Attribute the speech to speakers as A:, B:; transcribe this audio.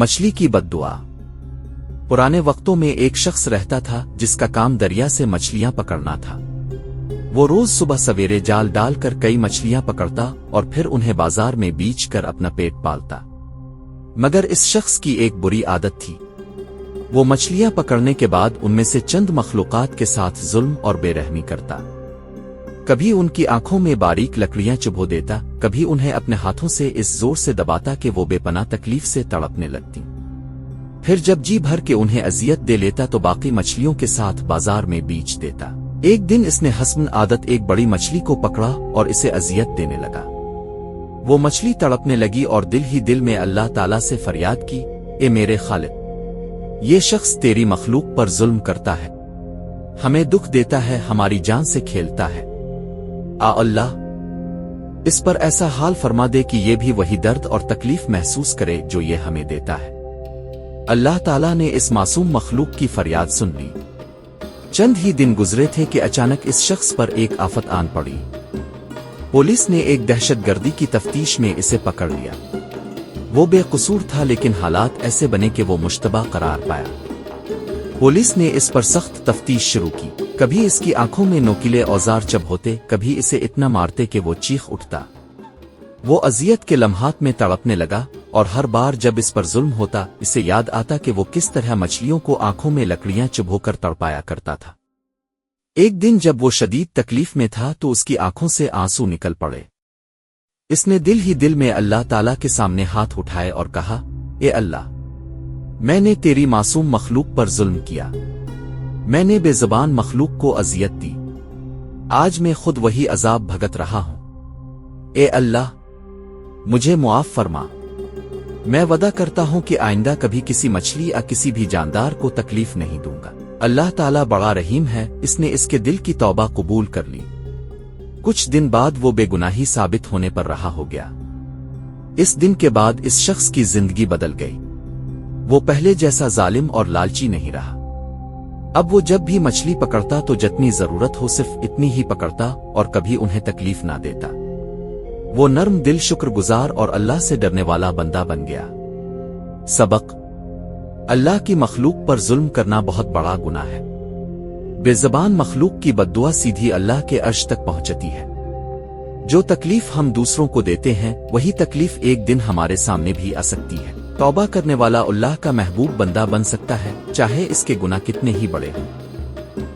A: मछली की बद्दुआ। पुराने वक्तों में एक शख्स रहता था जिसका काम दरिया से मछलियां पकड़ना था। वो रोज सुबह सवेरे जाल डालकर कई मछलियां पकड़ता और फिर उन्हें बाजार में बेचकर अपना पेट पालता। मगर इस शख्स की एक बुरी आदत थी। वो मछलियां पकड़ने के बाद उनमें से चंद मखलूकात के साथ जुल्म और बेरहमी करता। कभी उनकी आंखों में बारीक लकड़ियां चुभो देता, कभी उन्हें अपने हाथों से इस जोर से दबाता कि वो बेपनाह तकलीफ से तड़पने लगती। फिर जब जी भर के उन्हें अजियत दे लेता तो बाकी मछलियों के साथ बाजार में बेच देता। एक दिन इसने हस्बन आदत एक बड़ी मछली को पकड़ा और इसे अजियत देने लगा। वो मछली तड़पने लगी और दिल ही दिल में अल्लाह ताला से फरियाद की, ए मेरे खालिक, ये शख्स तेरी मखलूक पर जुल्म करता है, हमें दुख देता है, हमारी जान से खेलता है। आ अल्लाह, इस पर ऐसा हाल फरमा दे कि ये भी वही दर्द और तकलीफ महसूस करे जो ये हमें देता है। अल्लाह ताला ने इस मासूम मखलूक की फरियाद सुन ली। चंद ही दिन गुजरे थे कि अचानक इस शख्स पर एक आफत आन पड़ी। पुलिस ने एक दहशतगर्दी की तफ्तीश में इसे पकड़ लिया। वो बेकसूर था लेकिन हालात ऐसे बने कि वो मुश्तबा करार पाया। पुलिस ने इस पर सख्त तफ्तीश शुरू की। कभी इसकी आंखों में नोकीले औजार चबोते, कभी इसे इतना मारते कि वो चीख उठता। वो अजियत के लम्हात में तड़पने लगा और हर बार जब इस पर जुल्म होता इसे याद आता कि वो किस तरह मछलियों को आंखों में लकड़ियां चुभोकर तड़पाया करता था। एक दिन जब वो शदीद तकलीफ में था तो उसकी आंखों से आंसू निकल पड़े। इसने दिल ही दिल में अल्लाह ताला के सामने हाथ उठाए और कहा, ए अल्लाह, मैंने तेरी मासूम मखलूक पर जुल्म किया, मैंने बेज़बान मखलूक को अजियत दी, आज मैं खुद वही अजाब भगत रहा हूं। ए अल्लाह, मुझे मुआफ फरमा। मैं वदा करता हूं कि आइंदा कभी किसी मछली या किसी भी जानदार को तकलीफ नहीं दूंगा। अल्लाह ताला बड़ा रहीम है, इसने इसके दिल की तौबा कबूल कर ली। कुछ दिन बाद वो बेगुनाही साबित होने पर रहा हो गया। इस दिन के बाद इस शख्स की जिंदगी बदल गई। वो पहले जैसा जालिम और लालची नहीं रहा। अब वो जब भी मछली पकड़ता तो जितनी जरूरत हो सिर्फ इतनी ही पकड़ता और कभी उन्हें तकलीफ ना देता। वो नर्म दिल, शुक्रगुजार और अल्लाह से डरने वाला बंदा बन गया। सबक: अल्लाह की मखलूक पर जुल्म करना बहुत बड़ा गुनाह है। बेज़बान मखलूक की बद्दुआ सीधी अल्लाह के अर्श तक पहुंचती है। जो तकलीफ हम दूसरों को देते हैं वही तकलीफ एक दिन हमारे सामने भी आ सकती है। तौबा करने वाला अल्लाह का महबूब बंदा बन सकता है, चाहे इसके गुनाह कितने ही बड़े हों।